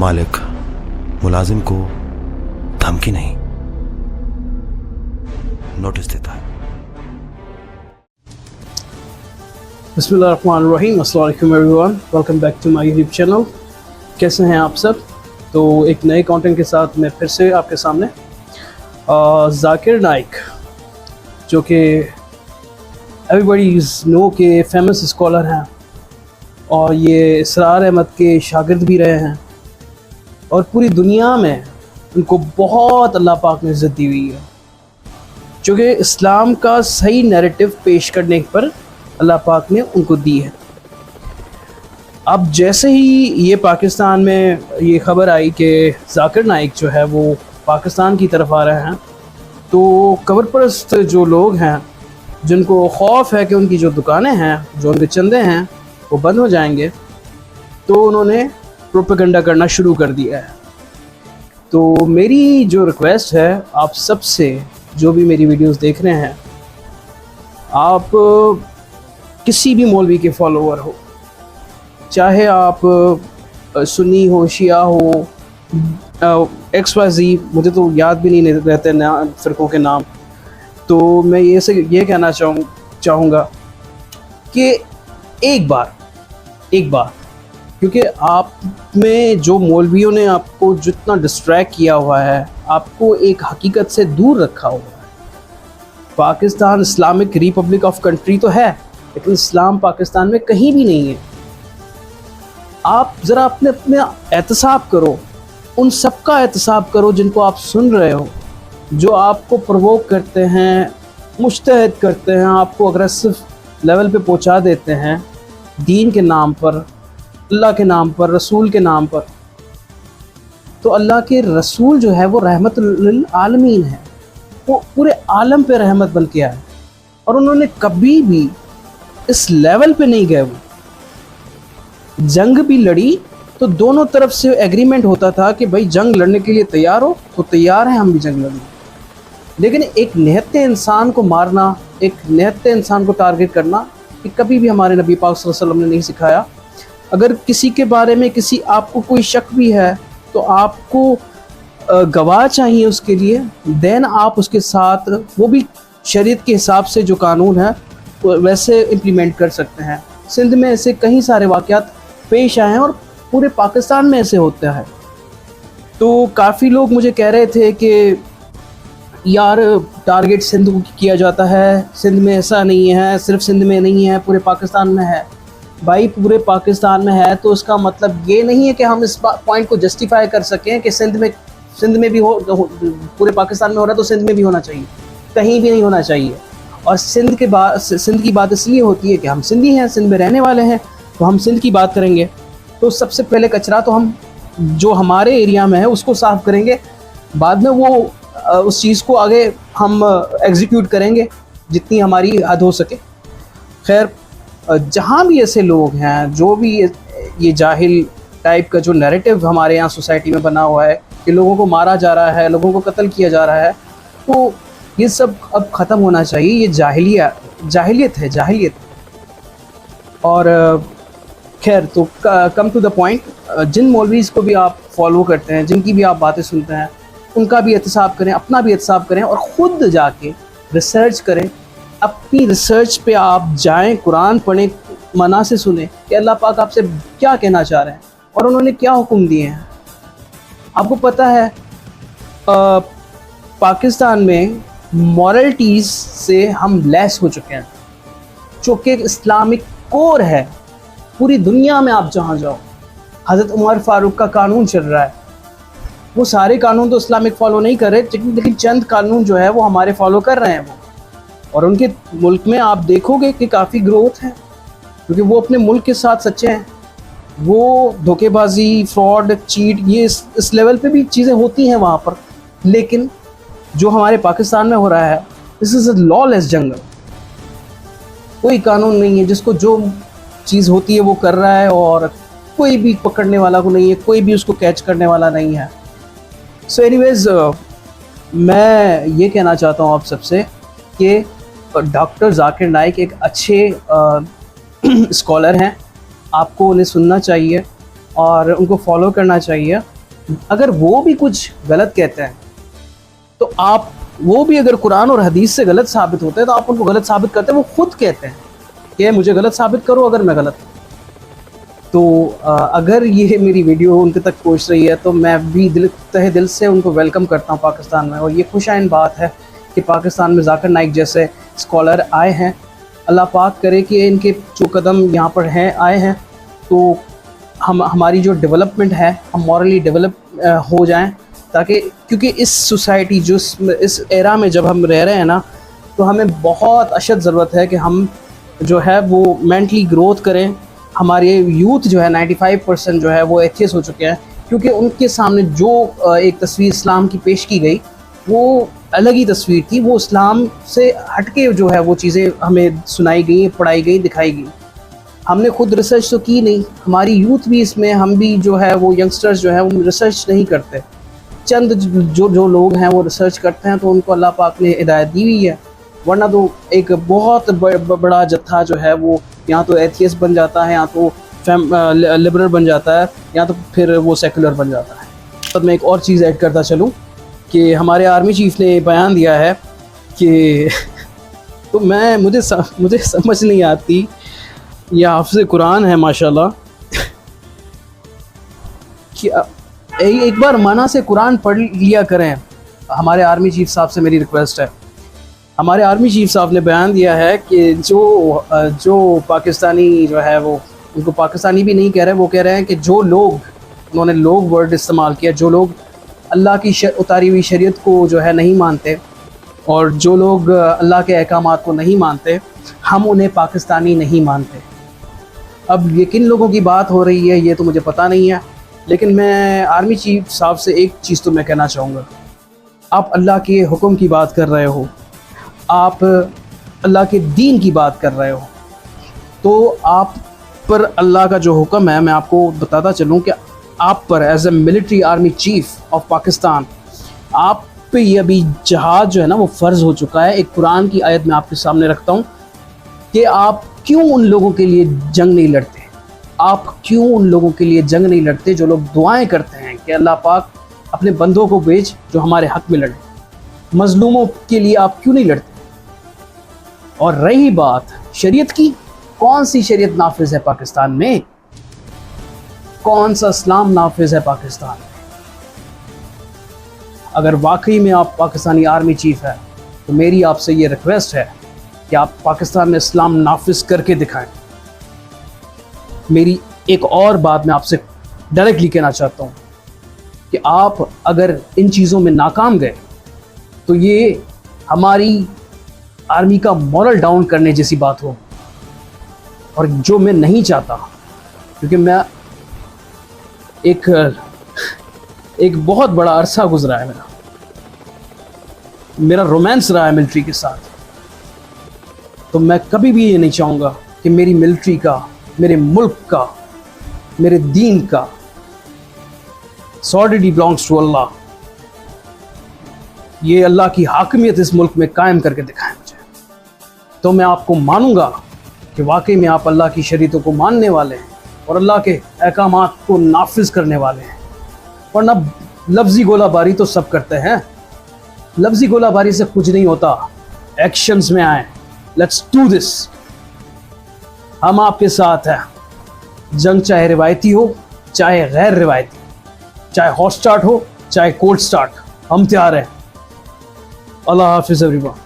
मालिक मुलाजिम को धमकी नहीं, नोटिस देता है। बिस्मिल्लाहिर्रहमानिर्रहीम, अस्सलाम वालेकुम everyone, welcome back to my YouTube channel. कैसे हैं आप सब? तो एक नए कंटेंट के साथ मैं फिर से आपके सामने। जाकिर नाइक, जो कि एवरीबडी नो के फेमस स्कॉलर हैं और ये इसरार अहमद के शागिर्द भी रहे हैं और पूरी दुनिया में उनको बहुत अल्लाह पाक ने इज़्ज़त दी हुई है, जो कि इस्लाम का सही नैरेटिव पेश करने पर अल्लाह पाक ने उनको दी है। अब जैसे ही ये पाकिस्तान में ये ख़बर आई कि जाकिर नाइक जो है वो पाकिस्तान की तरफ आ रहे हैं, तो कबर परस्त जो लोग हैं, जिनको खौफ है कि उनकी जो दुकानें हैं, जो उनके चंदे हैं, वो बंद हो जाएंगे, तो उन्होंने प्रोपेगेंडा करना शुरू कर दिया है। तो मेरी जो रिक्वेस्ट है आप सबसे, जो भी मेरी वीडियोस देख रहे हैं, आप किसी भी मौलवी के फॉलोअर हो, चाहे आप सुन्नी हो, शिया हो, XYZ, मुझे तो याद भी नहीं रहते फ़िरक़ों के नाम, तो मैं ये कहना चाहूँगा कि एक बार क्योंकि आप में जो मौलवियों ने आपको जितना डिस्ट्रैक्ट किया हुआ है, आपको एक हकीकत से दूर रखा हुआ है। Pakistan Islamic Republic of country तो है, लेकिन इस्लाम पाकिस्तान में कहीं भी नहीं है। आप ज़रा अपने एहतसाब करो, उन सब का एहतसाब करो जिनको आप सुन रहे हो, जो आपको प्रवोक करते हैं, मुश्तहद करते हैं, आपको अग्रेसिव लेवल पे पहुंचा देते हैं दीन के नाम पर, अल्लाह के नाम पर, रसूल के नाम पर। तो अल्लाह के रसूल जो है वो रहमत लिल आलमीन है, वो पूरे आलम पे रहमत बन के आए और उन्होंने कभी भी इस लेवल पे नहीं गए। वो जंग भी लड़ी तो दोनों तरफ से एग्रीमेंट होता था कि भाई जंग लड़ने के लिए तैयार हो तो तैयार हैं हम भी जंग लड़ने, लेकिन एक निहत्ते इंसान को मारना, एक निहत्ते इंसान को टारगेट करना, ये कभी भी हमारे नबी पाक सल्लल्लाहु अलैहि वसल्लम ने नहीं सिखाया। अगर किसी के बारे में आपको कोई शक भी है तो आपको गवाह चाहिए उसके लिए, देन आप उसके साथ वो भी शरीयत के हिसाब से जो कानून है वैसे इम्प्लीमेंट कर सकते हैं। सिंध में ऐसे कई सारे वाक़यात पेश आए हैं और पूरे पाकिस्तान में ऐसे होता है। तो काफ़ी लोग मुझे कह रहे थे कि यार टारगेट सिंध को किया जाता है, सिंध में ऐसा नहीं है, सिर्फ सिंध में नहीं है, पूरे पाकिस्तान में है। भाई पूरे पाकिस्तान में है तो उसका मतलब ये नहीं है कि हम इस पॉइंट को जस्टिफाई कर सकें कि सिंध में भी हो, पूरे पाकिस्तान में हो रहा है तो सिंध में भी होना चाहिए, कहीं भी नहीं होना चाहिए। और सिंध की बात इसलिए होती है कि हम सिंधी हैं, सिंध में रहने वाले हैं, तो हम सिंध की बात करेंगे। तो सबसे पहले कचरा तो हम जो हमारे एरिया में है उसको साफ़ करेंगे, बाद में वो उस चीज़ को आगे हम एग्जीक्यूट करेंगे जितनी हमारी हद हो सके। खैर, जहाँ भी ऐसे लोग हैं, जो भी ये जाहिल टाइप का जो नैरेटिव हमारे यहाँ सोसाइटी में बना हुआ है कि लोगों को मारा जा रहा है, लोगों को कत्ल किया जा रहा है, तो ये सब अब ख़त्म होना चाहिए। ये जाहिलियत है। और खैर, तो कम टू द पॉइंट, जिन मौलवीज़ को भी आप फॉलो करते हैं, जिनकी भी आप बातें सुनते हैं, उनका भी एहतसाब करें, अपना भी एहतसाब करें और ख़ुद जाके रिसर्च करें। अपनी रिसर्च पे आप जाएं, कुरान पढ़ें, मना से सुने कि अल्लाह पाक आपसे क्या कहना चाह रहे हैं और उन्होंने क्या हुक्म दिए हैं। आपको पता है पाकिस्तान में मॉरलिटीज़ से हम लैस हो चुके हैं, जो कि इस्लामिक कोर है। पूरी दुनिया में आप जहाँ जाओ, हज़रत उमर फ़ारूक का कानून चल रहा है। वो सारे कानून तो इस्लामिक फ़ॉलो नहीं कर रहे, लेकिन चंद कानून जो है वो हमारे फॉलो कर रहे हैं वो। और उनके मुल्क में आप देखोगे कि काफ़ी ग्रोथ है, क्योंकि वो अपने मुल्क के साथ सच्चे हैं। वो धोखेबाजी, फ्रॉड, चीट, ये इस लेवल पे भी चीज़ें होती हैं वहाँ पर। लेकिन जो हमारे पाकिस्तान में हो रहा है, दिस इज़ अ लॉलेस जंगल। कोई कानून नहीं है, जिसको जो चीज़ होती है वो कर रहा है और कोई भी पकड़ने वाला को नहीं है, कोई भी उसको कैच करने वाला नहीं है। सो एनीवेज़, मैं ये कहना चाहता हूँ आप सबसे कि डॉक्टर जाकिर नाइक एक अच्छे स्कॉलर हैं, आपको उन्हें सुनना चाहिए और उनको फॉलो करना चाहिए। अगर वो भी कुछ गलत कहते हैं तो आप, वो भी अगर कुरान और हदीस से गलत साबित होते हैं तो आप उनको गलत साबित करते हैं। वो खुद कहते हैं कि मुझे गलत साबित करो अगर मैं गलत हूँ। तो अगर ये मेरी वीडियो उनके तक पहुँच रही है तो मैं भी तहे दिल से उनको वेलकम करता हूँ पाकिस्तान में। और ये खुशाइन बात है कि पाकिस्तान में जाकिर नाइक जैसे स्कॉलर आए हैं। अल्लाह पाक करे कि इनके जो कदम यहाँ पर हैं आए हैं तो हमारी जो डेवलपमेंट है, हम मॉरली डेवलप हो जाएं, ताकि क्योंकि इस सोसाइटी जो इस एरा में जब हम रह रहे हैं ना, तो हमें बहुत अशद ज़रूरत है कि हम जो है वो मेंटली ग्रोथ करें। हमारे यूथ जो है 95% जो है वो एथियस्ट हो चुके हैं, क्योंकि उनके सामने जो एक तस्वीर इस्लाम की पेश की गई वो अलग ही तस्वीर थी। वो इस्लाम से हटके जो है वो चीज़ें हमें सुनाई गई, पढ़ाई गई, दिखाई गई। हमने खुद रिसर्च तो की नहीं, हमारी यूथ भी इसमें, हम भी जो है वो यंगस्टर्स जो है वो रिसर्च नहीं करते। चंद जो लोग हैं वो रिसर्च करते हैं तो उनको अल्लाह पाक ने हिदायत दी हुई है, वरना तो एक बहुत बड़ा जत्था जो है वो या तो एथियस्ट बन जाता है, या तो लिबरल बन जाता है, या तो फिर वो सेकुलर बन जाता है। तो मैं एक और चीज़ ऐड करता चलूँ कि हमारे आर्मी चीफ़ ने बयान दिया है कि तो मुझे समझ नहीं आती, यह हाफ़िज़ कुरान है माशाल्लाह कि एक बार मना से कुरान पढ़ लिया करें। हमारे आर्मी चीफ साहब से मेरी रिक्वेस्ट है। हमारे आर्मी चीफ साहब ने बयान दिया है कि जो पाकिस्तानी जो है वो, उनको पाकिस्तानी भी नहीं कह रहे, वो कह रहे हैं कि जो लोग, उन्होंने लोग वर्ड इस्तेमाल किया, जो लोग अल्लाह की उतारी हुई शरीयत को जो है नहीं मानते और जो लोग अल्लाह के अहकामात को नहीं मानते, हम उन्हें पाकिस्तानी नहीं मानते। अब ये किन लोगों की बात हो रही है ये तो मुझे पता नहीं है, लेकिन मैं आर्मी चीफ साहब से एक चीज़ तो मैं कहना चाहूँगा। आप अल्लाह के हुक्म की बात कर रहे हो, आप अल्लाह के दीन की बात कर रहे हो, तो आप पर अल्लाह का जो हुक्म है, मैं आपको बताता चलूँ कि आप पर as a military army chief of Pakistan, आप पे ये अभी जहाद जो है ना वो फ़र्ज़ हो चुका है। एक कुरान की आयत मैं आपके सामने रखता हूँ कि आप क्यों उन लोगों के लिए जंग नहीं लड़ते, आप क्यों उन लोगों के लिए जंग नहीं लड़ते जो लोग दुआएं करते हैं कि अल्लाह पाक अपने बंदों को भेज जो हमारे हक़ में लड़े। मज़लूमों के लिए आप क्यों नहीं लड़ते? और रही बात शरीयत की, कौन सी शरीयत नाफिज है पाकिस्तान में? कौन सा इस्लाम नाफिज है पाकिस्तान में? अगर वाकई में आप पाकिस्तानी आर्मी चीफ है तो मेरी आपसे ये रिक्वेस्ट है कि आप पाकिस्तान में इस्लाम नाफिज करके दिखाएं। मेरी एक और बात मैं आपसे डायरेक्टली कहना चाहता हूँ कि आप अगर इन चीज़ों में नाकाम गए तो ये हमारी आर्मी का मॉरल डाउन करने जैसी बात हो, और जो मैं नहीं चाहता, क्योंकि मैं एक बहुत बड़ा अरसा गुजरा है, मेरा रोमांस रहा है मिलिट्री के साथ, तो मैं कभी भी ये नहीं चाहूँगा कि मेरी मिलिट्री का, मेरे मुल्क का, मेरे दीन का सॉलिडिटी बिलोंग्स टू अल्लाह, ये अल्लाह की हाकिमियत इस मुल्क में कायम करके दिखाएं मुझे, तो मैं आपको मानूंगा कि वाकई में आप अल्लाह की शरीयतों को मानने वाले हैं और अल्लाह के अहकामात को नाफिज करने वाले हैं। वरना लफ्ज़ी गोलाबारी तो सब करते हैं, लफ्ज़ी गोलाबारी से कुछ नहीं होता। एक्शंस में आए, लेट्स डू दिस। हम आपके साथ हैं। जंग चाहे रिवायती हो चाहे गैर रिवायती, चाहे हॉट स्टार्ट हो चाहे कोल्ड स्टार्ट, हम तैयार हैं। अल्लाह हाफिज़ एवरीवन।